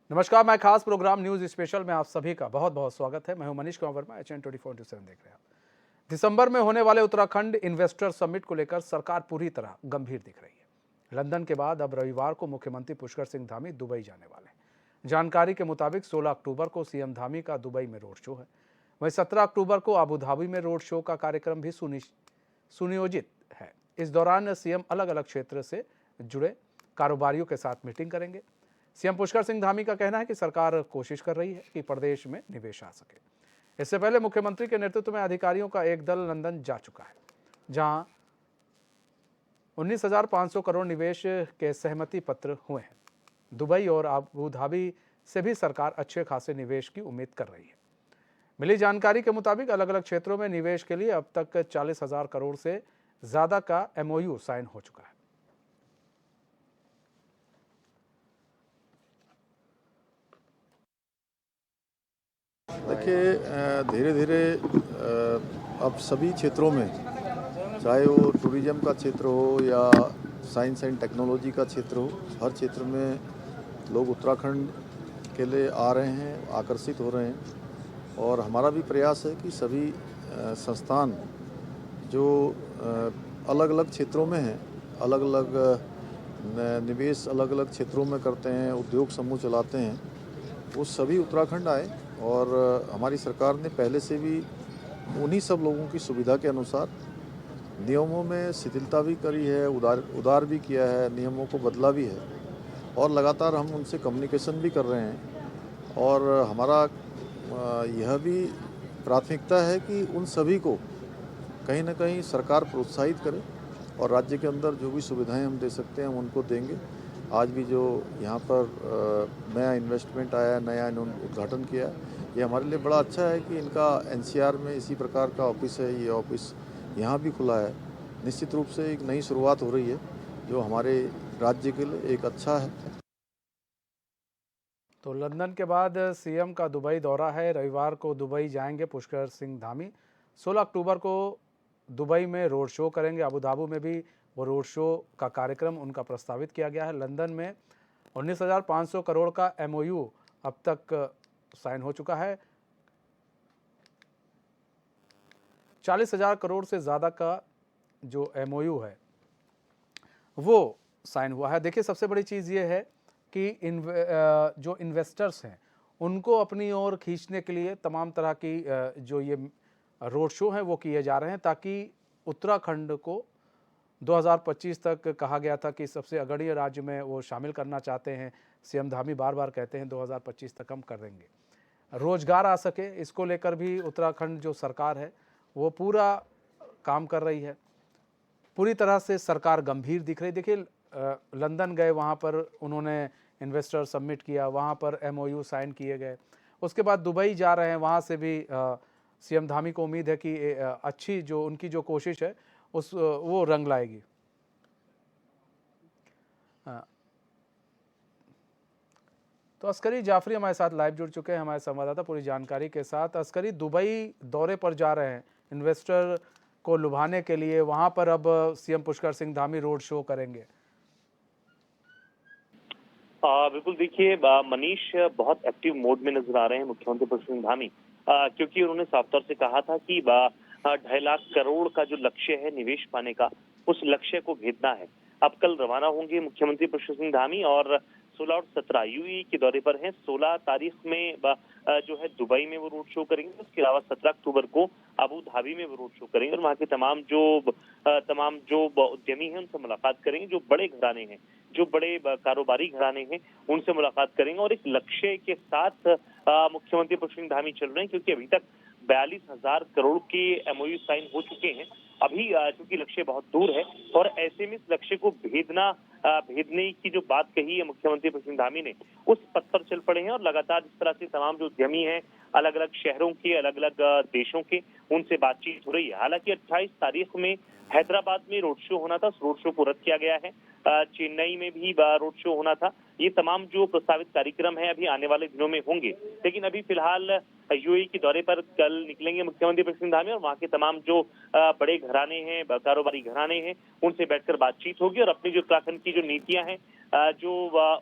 नमस्कार, मैं खास प्रोग्राम न्यूज स्पेशल में आप सभी का बहुत बहुत स्वागत है। मैं हूं मनीष कुमार वर्मा, HN24/7 देख रहे हैं आप। दिसंबर में होने वाले उत्तराखंड इन्वेस्टर समिट को लेकर सरकार पूरी तरह गंभीर दिख रही है। लंदन के बाद अब रविवार को मुख्यमंत्री पुष्कर सिंह धामी दुबई जाने वाले हैं। जानकारी के मुताबिक 16 अक्टूबर को सीएम धामी का दुबई में रोड शो है। वहीं 17 अक्टूबर को अबू धाबी में रोड शो का कार्यक्रम भी सुनियोजित है। इस दौरान सीएम अलग अलग क्षेत्र से जुड़े कारोबारियों के साथ मीटिंग करेंगे। सीएम पुष्कर सिंह धामी का कहना है कि सरकार कोशिश कर रही है कि प्रदेश में निवेश आ सके। इससे पहले मुख्यमंत्री के नेतृत्व में अधिकारियों का एक दल लंदन जा चुका है, जहां 19,500 करोड़ निवेश के सहमति पत्र हुए हैं। दुबई और अबू धाबी से भी सरकार अच्छे खासे निवेश की उम्मीद कर रही है। मिली जानकारी के मुताबिक अलग अलग क्षेत्रों में निवेश के लिए अब तक 40,000 करोड़ से ज्यादा का MOU साइन हो चुका है। देखिए, धीरे धीरे अब सभी क्षेत्रों में, चाहे वो टूरिज्म का क्षेत्र हो या साइंस एंड टेक्नोलॉजी का क्षेत्र हो, हर क्षेत्र में लोग उत्तराखंड के लिए आ रहे हैं, आकर्षित हो रहे हैं। और हमारा भी प्रयास है कि सभी संस्थान जो अलग अलग क्षेत्रों में हैं, अलग अलग निवेश अलग अलग क्षेत्रों में करते हैं, उद्योग समूह चलाते हैं, वो सभी उत्तराखंड आए। और हमारी सरकार ने पहले से भी उन्हीं सब लोगों की सुविधा के अनुसार नियमों में शिथिलता भी करी है, उदार भी किया है, नियमों को बदला भी है। और लगातार हम उनसे कम्युनिकेशन भी कर रहे हैं। और हमारा यह भी प्राथमिकता है कि उन सभी को कहीं ना कहीं सरकार प्रोत्साहित करे और राज्य के अंदर जो भी सुविधाएं हम दे सकते हैं हम उनको देंगे। आज भी जो यहाँ पर नया इन्वेस्टमेंट आया, नया इन्होंने उद्घाटन किया, ये हमारे लिए बड़ा अच्छा है कि इनका NCR में इसी प्रकार का ऑफिस है। ये ऑफिस यहाँ भी खुला है। निश्चित रूप से एक नई शुरुआत हो रही है जो हमारे राज्य के लिए एक अच्छा है। तो लंदन के बाद सीएम का दुबई दौरा है। रविवार को दुबई जाएंगे पुष्कर सिंह धामी। 16 अक्टूबर को दुबई में रोड शो करेंगे। अबू धाबी में भी वो रोड शो का कार्यक्रम उनका प्रस्तावित किया गया है। लंदन में 19,500 करोड़ का MOU अब तक साइन हो चुका है। 40,000 करोड़ से ज़्यादा का जो MOU है वो साइन हुआ है। देखिए, सबसे बड़ी चीज़ ये है कि जो इन्वेस्टर्स हैं उनको अपनी ओर खींचने के लिए तमाम तरह की जो ये रोड शो हैं वो किए जा रहे हैं, ताकि उत्तराखंड को 2025 तक कहा गया था कि सबसे अग्रणी राज्य में वो शामिल करना चाहते हैं। सीएम धामी बार बार कहते हैं 2025 तक हम कर देंगे। रोजगार आ सके, इसको लेकर भी उत्तराखंड जो सरकार है वो पूरा काम कर रही है। पूरी तरह से सरकार गंभीर दिख रही। देखिए, लंदन गए, वहाँ पर उन्होंने इन्वेस्टर सबमिट किया, वहाँ पर MOU साइन किए गए। उसके बाद दुबई जा रहे हैं, वहाँ से भी सीएम धामी को उम्मीद है कि अच्छी जो उनकी जो कोशिश है वो रंग लाएगी। तो अस्करी जाफरी हमारे साथ लाइव जुड़ चुके हैं, हमारे संवाददाता पूरी जानकारी के साथ। अस्करी, दुबई दौरे पर जा रहे हैं इन्वेस्टर को लुभाने के लिए, वहां पर अब CM Pushkar Singh Dhami road show करेंगे। बिल्कुल, देखिए मनीष बहुत एक्टिव मोड में नजर आ रहे हैं मुख्यमंत्री पुष्कर सिंह धामी, क्योंकि उन्होंने साफ तौर से कहा था कि 2.5 लाख करोड़ का जो लक्ष्य है निवेश पाने का, उस लक्ष्य को भेदना है। अब कल रवाना होंगे मुख्यमंत्री पुष्कर सिंह धामी और 16 और 17 UAE के दौरे पर हैं। 16 तारीख में जो है दुबई में वो रोड शो करेंगे। उसके अलावा 17 अक्टूबर को अबू धाबी में वो रोड शो करेंगे और वहाँ के तमाम जो उद्यमी हैं उनसे मुलाकात करेंगे, जो बड़े घराने हैं, जो बड़े कारोबारी घराने हैं, उनसे मुलाकात करेंगे। और एक लक्ष्य के साथ मुख्यमंत्री पुष्कर सिंह धामी चल रहे हैं, क्योंकि अभी तक 42,000 करोड़ के MOU साइन हो चुके हैं। अभी चूंकि लक्ष्य बहुत दूर है और ऐसे में इस लक्ष्य को भेदने की जो बात कही है मुख्यमंत्री पुष्कर सिंह धामी ने, उस पथ पर चल पड़े हैं। और लगातार इस तरह से तमाम जो उद्यमी हैं, अलग अलग शहरों के, अलग अलग देशों के, उनसे बातचीत हो रही है। हालांकि 28 तारीख में हैदराबाद में रोड शो होना था, उस रोड शो को रद्द किया गया है। चेन्नई में भी रोड शो होना था। ये तमाम जो प्रस्तावित कार्यक्रम है अभी आने वाले दिनों में होंगे, लेकिन अभी फिलहाल UAE के दौरे पर कल निकलेंगे मुख्यमंत्री पुष्कर सिंह धामी और वहाँ के तमाम जो बड़े घराने हैं, कारोबारी घराने हैं, उनसे बैठकर बातचीत होगी और अपनी जो उत्तराखंड की जो नीतियां हैं, जो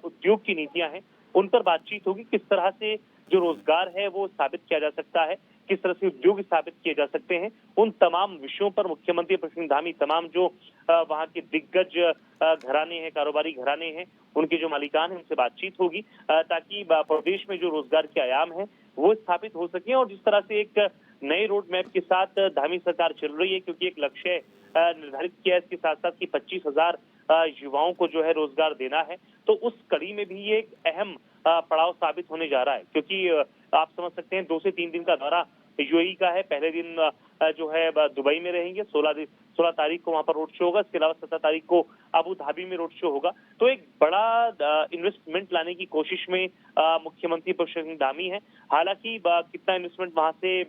उद्योग की नीतियां हैं, उन पर बातचीत होगी। किस तरह से जो रोजगार है वो स्थापित किया जा सकता है, किस तरह से उद्योग स्थापित किए जा सकते हैं, उन तमाम विषयों पर मुख्यमंत्री प्रसन्न धामी तमाम जो वहाँ के दिग्गज घराने हैं, कारोबारी घराने हैं, उनके जो मालिकान हैं, उनसे बातचीत होगी ताकि प्रदेश में जो रोजगार के आयाम है वो स्थापित हो सके। और जिस तरह से एक नए रोड मैप के साथ धामी सरकार चल रही है, क्योंकि एक लक्ष्य निर्धारित किया है इसके साथ साथ कि 25,000 युवाओं को जो है रोजगार देना है, तो उस कड़ी में भी ये एक अहम पड़ाव साबित होने जा रहा है। क्योंकि आप समझ सकते हैं 2 से 3 दिन का दौरा यूएई का है। पहले दिन जो है दुबई में रहेंगे, 16 तारीख को वहां पर रोड शो होगा, इसके अलावा 17 तारीख को अबू धाबी में रोड शो होगा। तो एक बड़ा इन्वेस्टमेंट लाने की कोशिश में मुख्यमंत्री प्रसन्न धामी है। हालांकि कितना इन्वेस्टमेंट वहां से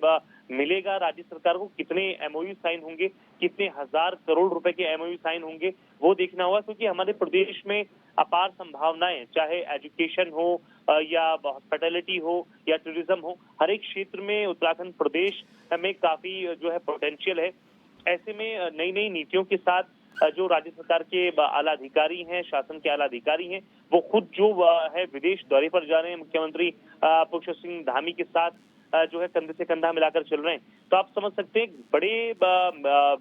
मिलेगा राज्य सरकार को, कितने एमओयू साइन होंगे, कितने हजार करोड़ रुपए के एमओयू साइन होंगे, वो देखना होगा। क्योंकि हमारे प्रदेश में अपार संभावनाएं, चाहे एजुकेशन हो या हॉस्पिटैलिटी हो या टूरिज्म हो, हर एक क्षेत्र में उत्तराखंड प्रदेश में काफी जो है पोटेंशियल है। ऐसे में नई नई नीतियों के साथ जो राज्य सरकार के आला अधिकारी हैं, शासन के आला अधिकारी हैं, वो खुद जो है विदेश दौरे पर जा रहे हैं, मुख्यमंत्री प्रसन्न सिंह धामी के साथ जो है कंधे से कंधा मिलाकर चल रहे हैं। तो आप समझ सकते हैं बड़े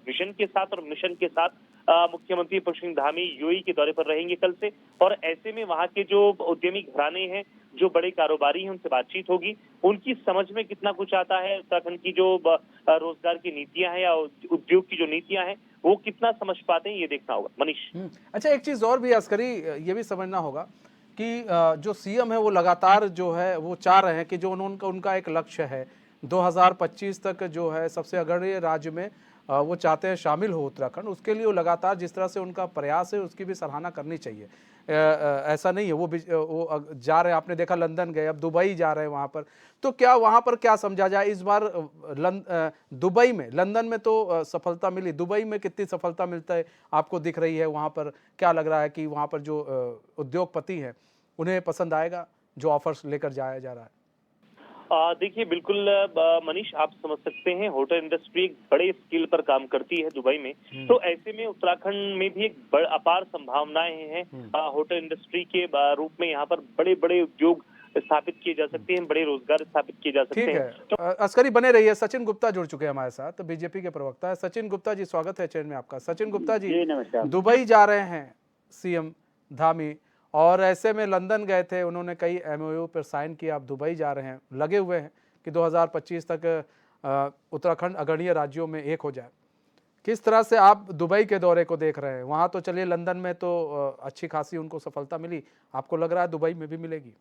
विजन के साथ और मिशन के साथ मुख्यमंत्री प्रसन्न धामी यूएई के दौरे पर रहेंगे कल से। और ऐसे में वहां के जो उद्यमी घराने हैं, जो बड़े कारोबारी हैं, उनसे बातचीत होगी। उनकी समझ में कितना कुछ आता है, उत्तराखंड की जो रोजगार की नीतियां हैं या उद्योग की जो नीतियां हैं, वो कितना समझ पाते हैं, ये देखना होगा। मनीष। अच्छा, एक चीज और भी अस्करी, ये भी समझना होगा कि जो सीएम है वो लगातार जो है वो चाह रहे हैं कि जो उनका एक लक्ष्य है 2025 तक जो है सबसे अग्रणी राज्य में वो चाहते हैं शामिल हो उत्तराखंड। उसके लिए वो लगातार जिस तरह से उनका प्रयास है उसकी भी सराहना करनी चाहिए। ऐसा नहीं है वो जा रहे हैं, आपने देखा लंदन गए, अब दुबई जा रहे हैं वहाँ पर। तो क्या वहाँ पर क्या समझा जाए इस बार दुबई में, लंदन में तो सफलता मिली, दुबई में कितनी सफलता मिलता है आपको दिख रही है? वहाँ पर क्या लग रहा है कि वहाँ पर जो उद्योगपति हैं उन्हें पसंद आएगा जो ऑफर्स लेकर जाया जा रहा है? देखिए बिल्कुल मनीष, आप समझ सकते हैं होटल इंडस्ट्री एक बड़े स्केल पर काम करती है दुबई में। तो ऐसे में उत्तराखंड में भी एक अपार संभावनाएं हैं होटल इंडस्ट्री के रूप में। यहाँ पर बड़े बड़े उद्योग स्थापित किए जा सकते हैं, बड़े रोजगार स्थापित किए जा सकते ठीक हैं। है, अस्करी बने रहिए। सचिन गुप्ता जुड़ चुके हैं हमारे साथ, तो बीजेपी के प्रवक्ता है सचिन गुप्ता जी, स्वागत है चैनल में आपका। सचिन गुप्ता जी, दुबई जा रहे हैं सीएम धामी, और ऐसे में लंदन गए थे, उन्होंने कई एमओयू पर साइन किया, आप दुबई जा रहे हैं, लगे हुए हैं कि 2025 तक उत्तराखंड अग्रणीय राज्यों में एक हो जाए। किस तरह से आप दुबई के दौरे को देख रहे हैं? वहाँ तो चलिए लंदन में तो अच्छी खासी उनको सफलता मिली, आपको लग रहा है दुबई में भी मिलेगी?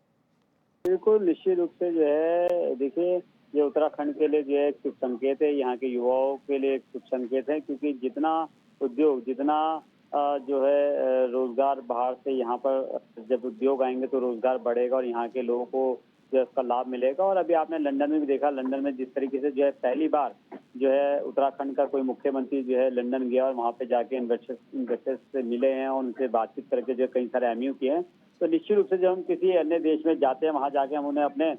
बिल्कुल, निश्चित रूप से जो है देखिए, ये उत्तराखंड के लिए जो है एक शुभ संकेत है, यहाँ के युवाओं के लिए एक शुभ संकेत है। क्योंकि जितना उद्योग, जितना जो है रोजगार बाहर से यहाँ पर जब उद्योग आएंगे तो रोजगार बढ़ेगा और यहाँ के लोगों को जो है उसका लाभ मिलेगा। और अभी आपने लंदन में भी देखा, लंदन में जिस तरीके से जो है पहली बार जो है उत्तराखंड का कोई मुख्यमंत्री जो है लंदन गया और वहाँ पे जाके इन्वेस्टर्स से मिले हैं और उनसे बातचीत करके जो कई सारे एमयू किए हैं। तो निश्चित रूप से जब हम किसी अन्य देश में जाते हैं, वहाँ जाके हम उन्हें अपने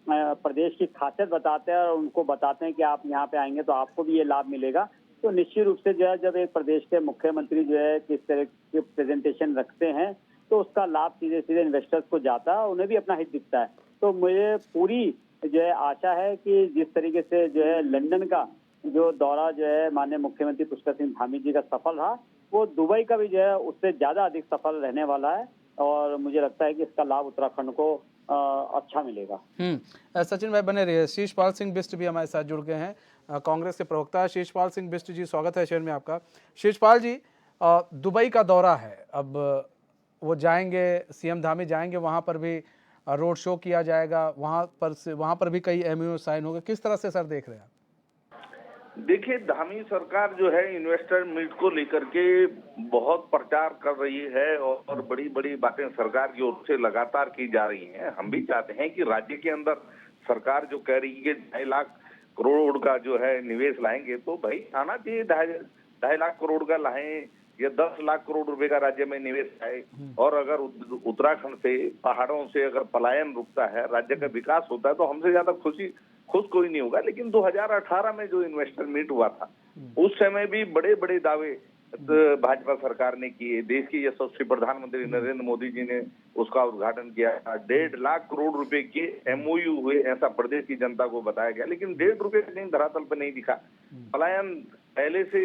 प्रदेश की खासियत बताते हैं और उनको बताते हैं कि आप यहाँ पे आएंगे तो आपको भी ये लाभ मिलेगा। तो निश्चित रूप से जो है जब एक प्रदेश के मुख्यमंत्री जो है किस तरह के प्रेजेंटेशन रखते हैं तो उसका लाभ सीधे सीधे इन्वेस्टर्स को जाता है, उन्हें भी अपना हित दिखता है। तो मुझे पूरी जो है आशा है कि जिस तरीके से जो है लंदन का जो दौरा जो है माननीय मुख्यमंत्री प्रसन्न सिंह धामी जी का सफल रहा, वो दुबई का भी जो है उससे ज्यादा अधिक सफल रहने वाला है। और मुझे लगता है कि इसका लाभ उत्तराखंड को अच्छा मिलेगा। सचिन भाई बने रहिए। शीशपाल सिंह बिष्ट भी हमारे साथ जुड़ गए हैं, कांग्रेस के प्रवक्ता है शीशपाल सिंह बिष्ट जी, स्वागत है शहर में आपका। शीशपाल जी, दुबई का दौरा है, अब वो जाएंगे, सीएम धामी जाएंगे, वहाँ पर भी रोड शो किया जाएगा, वहाँ पर भी कई एमओयू साइन होगा, किस तरह से सर देख रहे हैं आप? देखिए, धामी सरकार जो है इन्वेस्टर मीट को लेकर के बहुत प्रचार कर रही है और बड़ी बड़ी बातें सरकार की ओर से लगातार की जा रही हैं। हम भी चाहते हैं कि राज्य के अंदर सरकार जो कह रही है 2.5 लाख करोड़ का जो है निवेश लाएंगे, तो भाई आना चाहिए। 2.5 लाख करोड़ का लाएं या 10 लाख करोड़ रुपए का राज्य में निवेश आए। और अगर उत्तराखंड से, पहाड़ों से अगर पलायन रुकता है, राज्य का विकास होता है, तो हमसे ज्यादा खुश कोई नहीं होगा। लेकिन 2018 में जो इन्वेस्टर मीट हुआ था, उस समय भी बड़े बड़े दावे भाजपा सरकार ने किए। देश के यशस्वी प्रधानमंत्री नरेंद्र मोदी जी ने उसका उद्घाटन किया। 1.5 लाख करोड़ रुपए के एमओयू हुए, ऐसा प्रदेश की जनता को बताया गया, लेकिन 1.5 रुपए कहीं धरातल पर नहीं दिखा। पलायन पहले से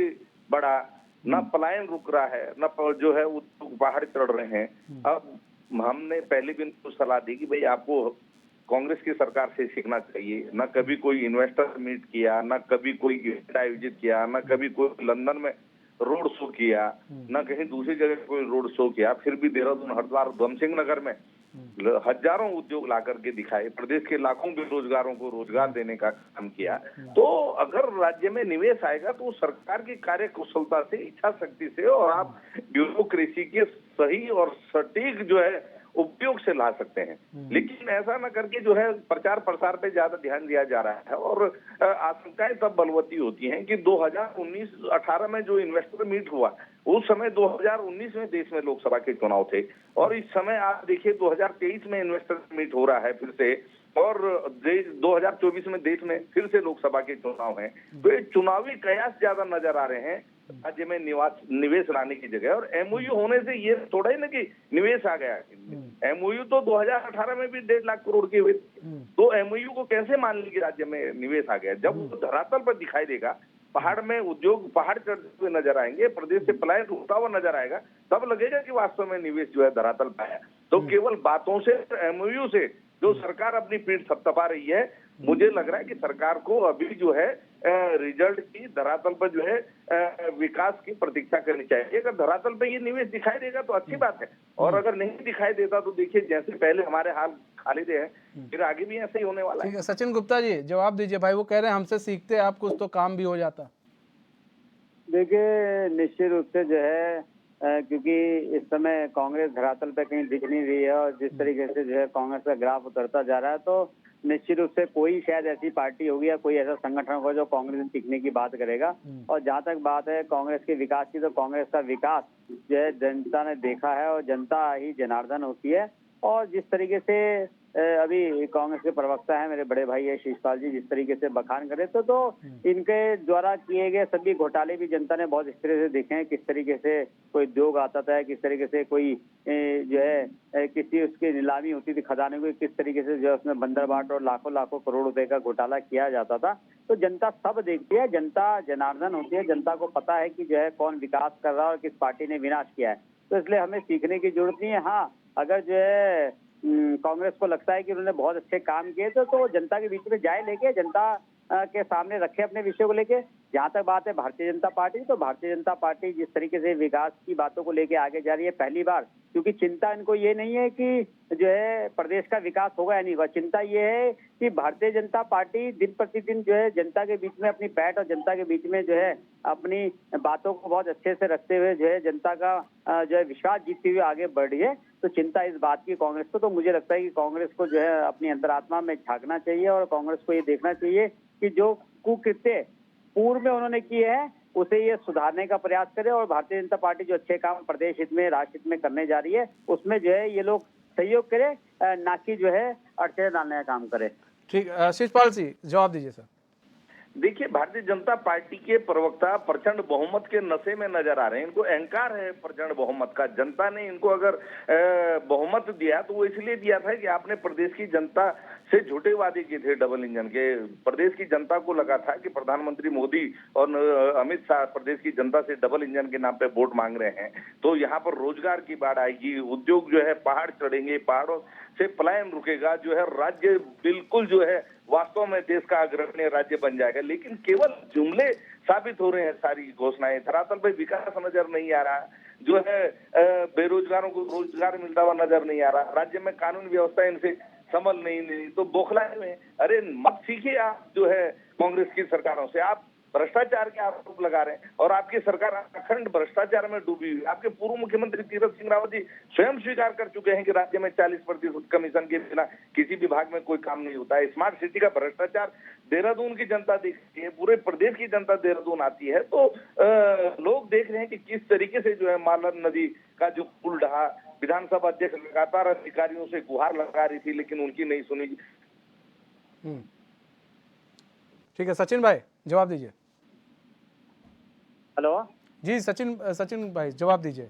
बढ़ा, न पलायन रुक रहा है, न जो है उद्योग पहाड़ चढ़ रहे हैं। अब हमने पहले भी इनको सलाह दी कि भाई आपको कांग्रेस की सरकार से सीखना चाहिए। न कभी कोई इन्वेस्टर मीट किया, न कभी कोई इवेंट आयोजित किया, न कभी कोई लंदन में रोड शो किया, न कहीं दूसरी जगह कोई रोड शो किया। फिर भी देहरादून, हरिद्वार, उधम सिंह नगर में हजारों उद्योग ला करके दिखाए, प्रदेश के लाखों बेरोजगारों को रोजगार देने का काम किया। तो अगर राज्य में निवेश आएगा तो सरकार की कार्य कुशलता से, इच्छा शक्ति से, और आप ब्यूरोक्रेसी के सही और सटीक जो है उपयोग से ला सकते हैं। लेकिन ऐसा न करके जो है प्रचार प्रसार पे ज्यादा ध्यान दिया जा रहा है, और आशंकाएं तब बलवती होती हैं कि 2019-18 में जो इन्वेस्टर मीट हुआ, उस समय 2019 में देश में लोकसभा के चुनाव थे, और इस समय आप देखिए 2023 में इन्वेस्टर मीट हो रहा है फिर से, और 2024 में देश में फिर से लोकसभा के चुनाव हैं। तो ये चुनावी कयास ज्यादा नजर आ रहे हैं राज्य में निवेश लाने की जगह। और एमओयू होने से ये थोड़ा ही ना कि निवेश आ गया। एमओयू तो 2018 में भी 1.5 लाख करोड़ के हुए, तो एमओयू को कैसे मान ली कि राज्य में निवेश आ गया? जब वो धरातल पर दिखाई देगा, पहाड़ में उद्योग पहाड़ चढ़ते हुए नजर आएंगे, प्रदेश से पलायन रुकता हुआ नजर आएगा, तब लगेगा कि वास्तव में निवेश जो है धरातल पर आया। तो केवल बातों से, एमओयू से जो सरकार अपनी पीठ थपथपा रही है, मुझे लग रहा है कि सरकार को अभी जो है रिजल्ट की, धरातल पर जो है विकास की प्रतीक्षा करनी चाहिए। अगर धरातल पे ये निवेश दिखाई देगा तो अच्छी बात है, और अगर नहीं दिखाई देता तो देखिए जैसे पहले हमारे हाल खालिदे हैं, फिर आगे भी ऐसे ही होने वाला ठीक है सचिन गुप्ता जी, जवाब दीजिए भाई। वो कह रहे हैं हमसे सीखते आप कुछ तो काम भी हो जाता। देखिए, निश्चित रूप से जो है क्योंकि इस समय कांग्रेस धरातल पे कहीं दिख नहीं रही है, और जिस तरीके से जो है कांग्रेस का ग्राफ उतरता जा रहा है, तो निश्चित रूप से कोई शायद ऐसी पार्टी होगी या कोई ऐसा संगठन होगा जो कांग्रेस में टिकने की बात करेगा। और जहां तक बात है कांग्रेस के विकास की, तो कांग्रेस का विकास जो है जनता ने देखा है, और जनता ही जनार्दन होती है। और जिस तरीके से अभी कांग्रेस के प्रवक्ता है मेरे बड़े भाई है शिषपाल जी, जिस तरीके से बखान करे तो इनके द्वारा किए गए सभी घोटाले भी जनता ने बहुत इस तरह से देखे हैं। किस तरीके से कोई उद्योग आता था, किस तरीके से कोई जो है किसी उसकी नीलामी होती थी खदाने को, किस तरीके से जो है उसमें बंदर बाट और लाखों लाखों करोड़ रुपए का घोटाला किया जाता था। तो जनता सब देखती है, जनता जनार्दन होती है, जनता को पता है कि जो है कौन विकास कर रहा है और किस पार्टी ने विनाश किया है। तो इसलिए हमें सीखने की जरूरत नहीं है। हाँ, अगर जो है कांग्रेस को लगता है कि उन्होंने बहुत अच्छे काम किए तो जनता के बीच में जाए लेके, जनता के सामने रखे अपने विषय को लेके। जहां तक बात है भारतीय जनता पार्टी, तो भारतीय जनता पार्टी जिस तरीके से विकास की बातों को लेके आगे जा रही है, पहली बार, क्योंकि चिंता इनको ये नहीं है कि जो है प्रदेश का विकास होगा या नहीं होगा, चिंता ये है कि भारतीय जनता पार्टी दिन प्रतिदिन जो है जनता के बीच में अपनी पैठ और जनता के बीच में जो है अपनी बातों को बहुत अच्छे से रखते हुए जो है जनता का जो है विश्वास जीतते हुए आगे बढ़ रही है। तो चिंता इस बात की कांग्रेस को, तो मुझे लगता है कि कांग्रेस को जो है अपनी अंतरात्मा में झांकना चाहिए, और कांग्रेस को ये देखना चाहिए कि जो कुकृत्य पूर्व में उन्होंने किए हैं उसे ये सुधारने का प्रयास करे, और भारतीय जनता पार्टी जो अच्छे काम प्रदेश हित में, राष्ट्र हित में करने जा रही है, उसमें जो है ये लोग सहयोग करे, ना कि जो है अड़चने डालने का काम करे। ठीक, शिषपाल जी जवाब दीजिए सर। देखिए, भारतीय जनता पार्टी के प्रवक्ता प्रचंड बहुमत के नशे में नजर आ रहे हैं। इनको अहंकार है प्रचंड बहुमत का। जनता ने इनको अगर बहुमत दिया तो वो इसलिए दिया था कि आपने प्रदेश की जनता से झूठे वादे किए थे डबल इंजन के। प्रदेश की जनता को लगा था कि प्रधानमंत्री मोदी और अमित शाह प्रदेश की जनता से डबल इंजन के नाम पे वोट मांग रहे हैं, तो यहाँ पर रोजगार की बाढ़ आएगी, उद्योग जो है पहाड़ चढ़ेंगे, पहाड़ों से पलायन रुकेगा, जो है राज्य बिल्कुल जो है वास्तव में देश का अग्रणी राज्य बन जाएगा। लेकिन केवल जुमले साबित हो रहे हैं सारी घोषणाएं, धरातल पर विकास नजर नहीं आ रहा, जो है बेरोजगारों को रोजगार मिलता हुआ नजर नहीं आ रहा, राज्य में कानून व्यवस्था इनसे संभल नहीं तो बौखलाए हुए। अरे मत सीखिए आप जो है कांग्रेस की सरकारों से, आप भ्रष्टाचार के आरोप लगा रहे हैं, और आपकी सरकार अखंड भ्रष्टाचार में डूबी हुई। आपके पूर्व मुख्यमंत्री तीरथ सिंह रावत जी स्वयं स्वीकार कर चुके हैं कि राज्य में 40% कमीशन के बिना किसी विभाग में कोई काम नहीं होता है। स्मार्ट सिटी का भ्रष्टाचार देहरादून की जनता देखती है, पूरे प्रदेश की जनता देहरादून आती है, तो लोग देख रहे हैं कि किस तरीके से जो है मालन नदी का जो पुल ढहा। विधानसभा अध्यक्ष लगातार अधिकारियों से गुहार लगा रही थी, लेकिन उनकी नहीं सुनी। ठीक है सचिन भाई जवाब दीजिए। हेलो, जी सचिन सचिन भाई जवाब दीजिए।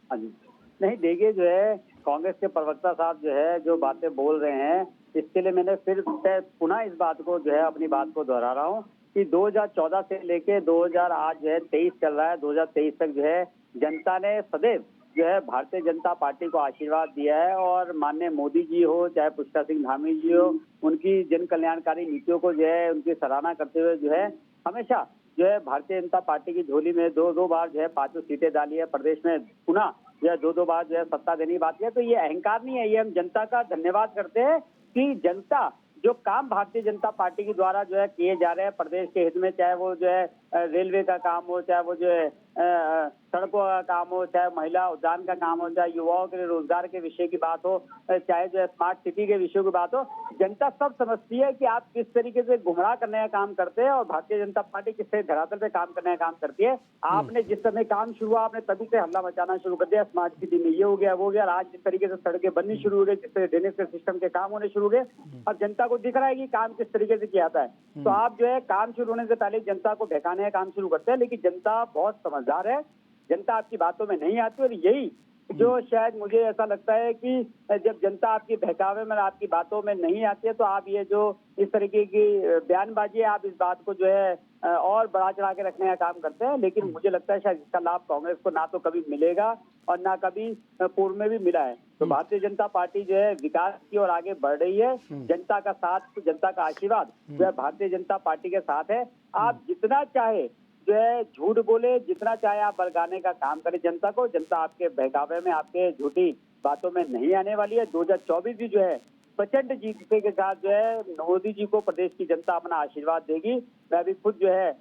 हाँ जी। नहीं देखिए जो है कांग्रेस के प्रवक्ता साहब जो है जो बातें बोल रहे हैं इसके लिए मैंने फिर से पुनः इस बात को जो है अपनी बात को दोहरा रहा हूँ कि 2014 से लेके 2000 आज जो है 23 चल रहा है, 2023 तक जो है जनता ने सदैव जो है भारतीय जनता पार्टी को आशीर्वाद दिया है और माननीय मोदी जी हो चाहे पुष्कर सिंह धामी जी हो, उनकी जन कल्याणकारी नीतियों को जो है उनकी सराहना करते हुए जो है हमेशा जो है भारतीय जनता पार्टी की झोली में दो बार जो है 5 सीटें डाली है, प्रदेश में पुनः जो है दो बार जो है सत्ता देने की बात है। तो ये अहंकार नहीं है, ये हम जनता का धन्यवाद करते हैं कि जनता जो काम भारतीय जनता पार्टी के द्वारा जो है किए जा रहे हैं प्रदेश के हित में, चाहे वो जो है रेलवे का काम हो, चाहे वो जो है सड़कों का काम हो, चाहे महिला उद्यान का काम हो, चाहे युवाओं के लिए रोजगार के विषय की बात हो, चाहे जो है स्मार्ट सिटी के विषयों की बात हो, जनता सब समझती है कि आप किस तरीके से गुमराह करने का काम करते हैं और भारतीय जनता पार्टी किस तरह धरातल पे काम करने का काम करती है। आपने जिस समय काम शुरू हुआ आपने तभी से हल्ला मचाना शुरू कर दिया, स्मार्ट सिटी में ये हो गया वो हो गया, आज जिस तरीके से सड़कें बननी शुरू हो गई, जिस तरह ड्रेनेज के सिस्टम के काम होने शुरू हो गए और जनता को दिख रहा है कि काम किस तरीके से किया जाता है। तो आप जो है काम शुरू होने से पहले जनता को बहकाने का काम शुरू करते हैं, लेकिन जनता बहुत समझदार है, जनता आपकी बातों में नहीं आती और यही जो शायद मुझे ऐसा लगता है कि जब जनता आपकी बहकावे में आपकी बातों में नहीं आती है तो आप ये जो इस तरीके की बयानबाजी है आप इस बात को जो है और बढ़ा चढ़ा के रखने का काम करते हैं। लेकिन मुझे लगता है शायद इसका लाभ कांग्रेस को ना तो कभी मिलेगा और ना कभी पूर्व में भी मिला है। तो भारतीय जनता पार्टी जो है विकास की ओर आगे बढ़ रही है, जनता का साथ जनता का आशीर्वाद जो है भारतीय जनता पार्टी के साथ है। आप जितना चाहे जो है झूठ बोले, जितना चाहे आप बरगाने का काम करें जनता को, जनता आपके बहकावे में आपके झूठी बातों में नहीं आने वाली है। 2024 भी जो है प्रचंड जीत के साथ जो है मोदी जी को प्रदेश की जनता अपना आशीर्वाद देगी। मैं अभी खुद जो है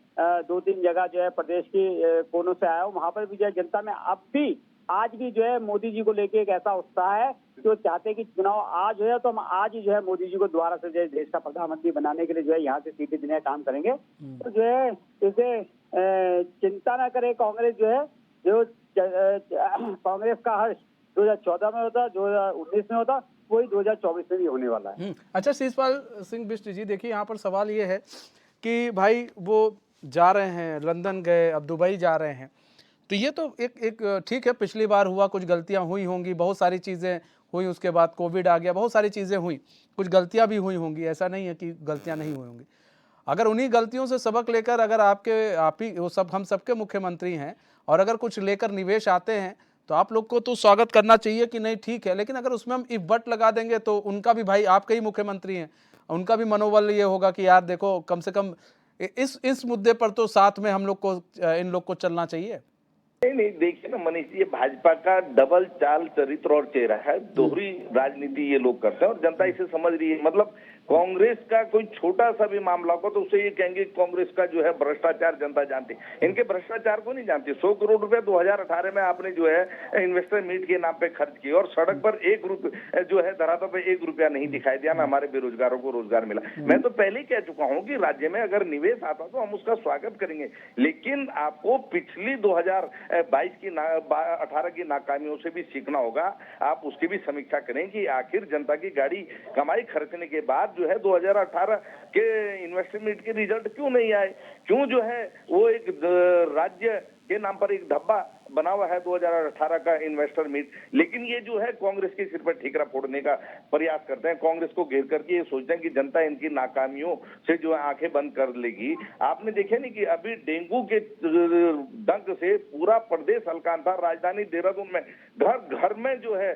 2-3 जगह जो है प्रदेश की कोनों से आया हूँ, वहां पर भी जो है जनता में अब भी आज भी जो है मोदी जी को लेके एक ऐसा उत्साह है कि वो चाहते हैं कि चुनाव आज हो तो हम आज ही जो है मोदी जी को दोबारा से जो है देश का प्रधानमंत्री बनाने के लिए जो है यहाँ से सीटें देने का काम करेंगे। तो जो है इसे चिंता ना करे कांग्रेस जो है जो कांग्रेस का हर्ष 2014 में होता, 2019 में होता, वही 2024 में भी होने वाला है। अच्छा शिषपाल सिंह बिष्ट जी, देखिए यहाँ पर सवाल ये है कि भाई वो जा रहे हैं, लंदन गए, अब दुबई जा रहे हैं, तो ये तो एक ठीक है, पिछली बार हुआ, कुछ गलतियां हुई होंगी, बहुत सारी चीज़ें हुई, उसके बाद कोविड आ गया, बहुत सारी चीज़ें हुई, कुछ गलतियां भी हुई होंगी, ऐसा नहीं है कि गलतियां नहीं हुई होंगी। अगर उन्हीं गलतियों से सबक लेकर अगर आप ही वो सब हम सबके मुख्यमंत्री हैं और अगर कुछ लेकर निवेश आते हैं तो आप लोग को तो स्वागत करना चाहिए कि नहीं ठीक है, लेकिन अगर उसमें हम इफ बट लगा देंगे तो उनका भी, भाई आपके ही मुख्यमंत्री हैं, उनका भी मनोबल ये होगा कि यार देखो कम से कम इस मुद्दे पर तो साथ में हम लोग को इन लोग को चलना चाहिए। नहीं देखिए ना मनीष जी, ये भाजपा का डबल चाल चरित्र और चेहरा है, दोहरी राजनीति ये लोग करते हैं और जनता इसे समझ रही है। मतलब कांग्रेस का कोई छोटा सा भी मामला हो तो उसे ये कहेंगे कांग्रेस का जो है भ्रष्टाचार जनता जानती, इनके भ्रष्टाचार को नहीं जानती। 100 करोड़ रुपए 2018 में आपने जो है इन्वेस्टर मीट के नाम पे खर्च किए और सड़क पर 1 रुपया जो है धरातल पे 1 रुपया नहीं दिखाई दिया, ना हमारे बेरोजगारों को रोजगार मिला। मैं तो पहले ही कह चुका हूँ कि राज्य में अगर निवेश आता तो हम उसका स्वागत करेंगे, लेकिन आपको पिछली 2022 की 18 की नाकामियों से भी सीखना होगा। आप उसकी भी समीक्षा करें कि आखिर जनता की गाड़ी कमाई खर्चने के बाद जो है 2018 के इन्वेस्टमेंट के रिजल्ट क्यों नहीं आए, क्यों जो है वो एक राज्य के नाम पर एक धब्बा बना हुआ है 2018 का इन्वेस्टर मीट। लेकिन ये जो है कांग्रेस के सिर पर ठीकरा फोड़ने का प्रयास करते हैं, कांग्रेस को घेर करके ये सोचते हैं कि जनता इनकी नाकामियों से जो है आंखें बंद कर लेगी। आपने देखे नहीं कि अभी डेंगू के डंक से पूरा प्रदेश हलकान था। राजधानी देहरादून में घर घर में जो है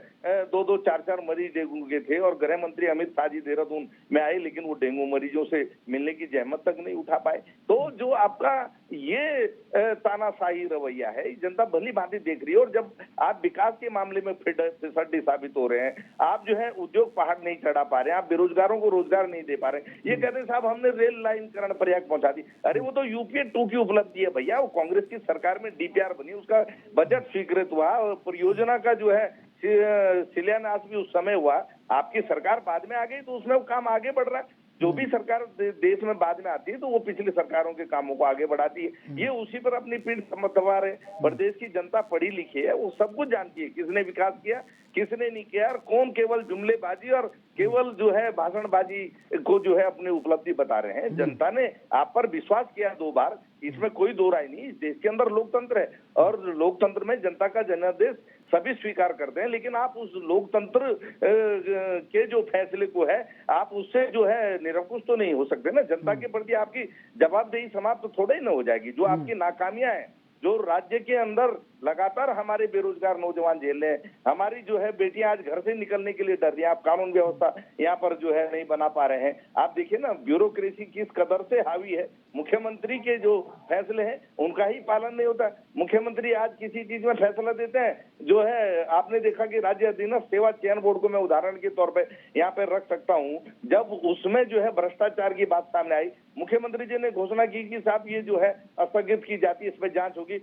2-2, 4-4 मरीज डेंगू के थे और गृह मंत्री अमित शाह जी देहरादून में आए, लेकिन वो डेंगू मरीजों से मिलने की जहमत तक नहीं उठा पाए। तो जो आपका ये तानाशाही रवैया है, जनता भली भांति देख रही है। और जब आप विकास के मामले में फिसड्डी साबित हो रहे हैं, आप जो है उद्योग पहाड़ नहीं चढ़ा पा रहे हैं, आप बेरोजगारों को रोजगार नहीं दे पा रहे, ये कहते हैं साहब हमने रेल लाइन करण प्रयाग पहुंचा दी। अरे वो तो यूपीए 2 की उपलब्धि है भैया, वो कांग्रेस की सरकार में डीपीआर बनी, उसका बजट स्वीकृत हुआ और परियोजना का जो है शिलान्यास भी उस समय हुआ। आपकी सरकार बाद में आ गई तो उसमें वो काम आगे बढ़ रहा है। जो भी सरकार देश में बाद में आती है तो वो पिछली सरकारों के कामों को आगे बढ़ाती है। ये उसी पर अपनी पीठ समर्थवार है। प्रदेश की जनता पढ़ी लिखी है, वो सब कुछ जानती है किसने विकास किया किसने नहीं किया और कौन केवल जुमलेबाजी और केवल जो है भाषणबाजी को जो है अपनी उपलब्धि बता रहे हैं। जनता ने आप पर विश्वास किया 2 बार, इसमें कोई दो राय नहीं। इस देश के अंदर लोकतंत्र है और लोकतंत्र में जनता का जनादेश सभी स्वीकार करते हैं, लेकिन आप उस लोकतंत्र के जो फैसले को है आप उससे जो है निरंकुश तो नहीं हो सकते ना। जनता के प्रति आपकी जवाबदेही समाप्त तो थोड़ा ही ना हो जाएगी। जो आपकी नाकामियां हैं, जो राज्य के अंदर लगातार हमारे बेरोजगार नौजवान झेल रहे हैं, हमारी जो है बेटियां आज घर से निकलने के लिए डर रही हैं, आप कानून व्यवस्था यहाँ पर जो है नहीं बना पा रहे हैं। आप देखिए ना ब्यूरोक्रेसी किस कदर से हावी है। मुख्यमंत्री के जो फैसले हैं उनका ही पालन नहीं होता। मुख्यमंत्री आज किसी चीज में फैसला देते हैं, जो है आपने देखा कि राज्य अधीनस्थ सेवा चयन बोर्ड को मैं उदाहरण के तौर पे यहाँ पे रख सकता हूँ, जब उसमें जो है भ्रष्टाचार की बात सामने आई, मुख्यमंत्री जी ने घोषणा की कि साहब ये जो है स्थगित की जाती है, इस पर जांच होगी।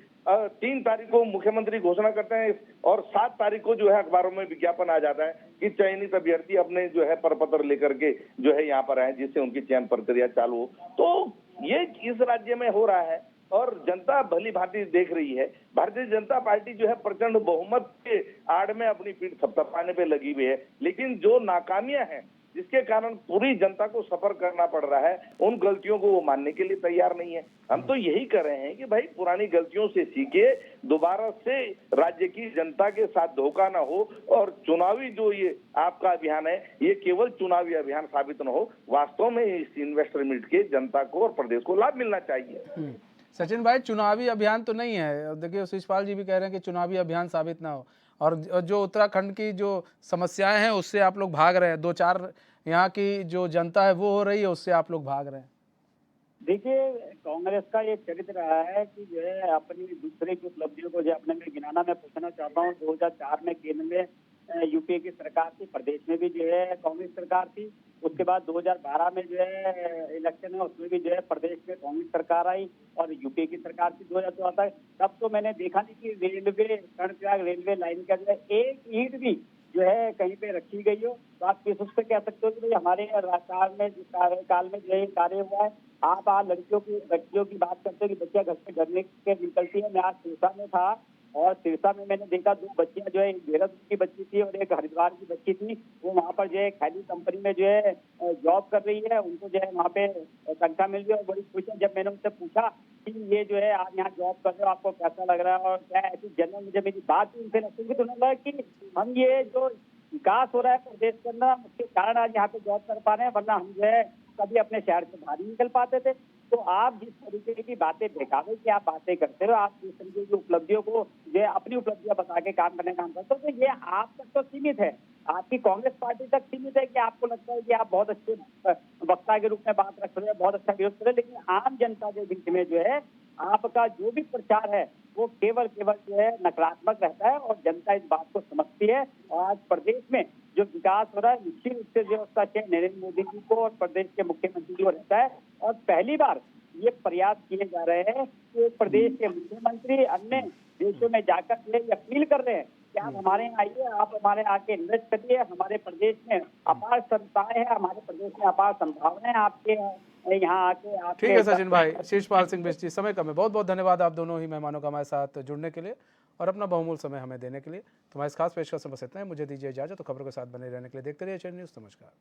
3 तारीख को मुख्यमंत्री घोषणा करते हैं और 7 तारीख को जो है अखबारों में विज्ञापन आ जाता है कि चयनित अभ्यर्थी अपने जो है प्रपत्र लेकर के जो है यहाँ पर आए, जिससे उनकी चयन प्रक्रिया चालू हो। तो ये इस राज्य में हो रहा है और जनता भली भांति देख रही है। भारतीय जनता पार्टी जो है प्रचंड बहुमत के आड़ में अपनी पीठ थपथपाने पे लगी हुई है, लेकिन जो नाकामियां हैं जिसके कारण पूरी जनता को सफर करना पड़ रहा है, उन गलतियों को वो मानने के लिए तैयार नहीं है। हम तो यही कर रहे हैं कि भाई पुरानी गलतियों से सीखिए, दोबारा से राज्य की जनता के साथ धोखा ना हो और चुनावी जो ये आपका अभियान है ये केवल चुनावी अभियान साबित न हो। वास्तव में इस इन्वेस्टर मीट के जनता को और प्रदेश को लाभ मिलना चाहिए। सचिन भाई, चुनावी अभियान तो नहीं है। देखिए शिषपाल जी भी कह रहे हैं कि चुनावी अभियान साबित ना हो, और जो उत्तराखंड की जो समस्याएं हैं उससे आप लोग भाग रहे हैं। 2-4 यहाँ की जो जनता है वो हो रही है, उससे आप लोग भाग रहे हैं। देखिए, कांग्रेस का ये चरित्र रहा है कि जो है अपनी दूसरे की उपलब्धियों को जो अपने में गिनाना। मैं पूछना चाहता हूँ 2004 में केंद्र में यूपीए की सरकार थी, प्रदेश में भी जो है कांग्रेस सरकार थी। उसके बाद 2012 में जो है इलेक्शन है, उसमें भी जो है प्रदेश में कांग्रेस सरकार आई और यूपीए की सरकार थी 2014 तक। तब तो मैंने देखा नहीं कि रेलवे कर्णप्रयाग रेलवे लाइन का जो है एक ईंट भी जो है कहीं पे रखी गई हो। तो आप किस उससे कह सकते हो कि भाई हमारे कार्यकाल में जो है कार्य हुआ है। आप आज बच्चियों की बात करते हो कि बच्चियां घर से डरने के निकलती है। मैं आज सिरसा में था और सिरसा में मैंने देखा 2 बच्चियां जो है, एक देहरादून की बच्ची थी और एक हरिद्वार की बच्ची थी। वो वहाँ पर जो है खाली कंपनी में जो है जॉब कर रही है, उनको जो है वहाँ पे तनख्वाह मिल रही है और बड़ी खुश है। जब मैंने उनसे पूछा कि ये जो है आप यहाँ जॉब कर रहे हो, आपको कैसा लग रहा है और क्या ऐसी जनरल मुझे मेरी बात भी उनसे लगती थी, तो उन्होंने लगा कि हम ये जो विकास हो रहा है प्रदेश के अंदर, उसके कारण आज यहाँ पे जॉब कर पा रहे हैं, वरना हम जो है कभी अपने शहर से बाहर नहीं निकल पाते थे। तो आप जिस तरीके की बातें दिखावे की आप बातें करते हो, आप जिस तरीके की उपलब्धियों को जो है अपनी उपलब्धियां बता के काम करते हो, तो ये आप तक तो सीमित है, आपकी कांग्रेस पार्टी तक सीमित है कि आपको लगता है कि आप बहुत अच्छे वक्ता के रूप में बात रख रहे हैं, बहुत अच्छा विरोध कर रहे हैं, लेकिन आम जनता के बीच में जो है आपका जो भी प्रचार है वो केवल जो है नकारात्मक रहता है और जनता इस बात को समझती है। और आज प्रदेश में जो विकास हो रहा है निश्चित रूप से जो उसका श्रेय नरेंद्र मोदी जी को और प्रदेश के मुख्यमंत्री को रहता है। और पहली बार ये प्रयास किए जा रहे हैं कि प्रदेश के मुख्यमंत्री अन्य देशों में जाकर ये अपील कर रहे हैं कि आप हमारे यहाँ आइए, आप हमारे आके इन्वेस्ट करिए, हमारे प्रदेश में अपार क्षमताएं हैं, हमारे प्रदेश में अपार संभावनाएं, आपके यहाँ आके आप। ठीक है सचिन भाई, शिषपाल सिंह बिष्ट जी, समय कम है, बहुत बहुत धन्यवाद आप दोनों ही मेहमानों का हमारे साथ जुड़ने के लिए और अपना बहुमूल्य समय हमें देने के लिए। तुम्हारे इस खास पेशकश में बस इतना है, मुझे दीजिए इजाजत। तो खबरों के साथ बने रहने के लिए देखते रहिए चैनल न्यूज़। नमस्कार।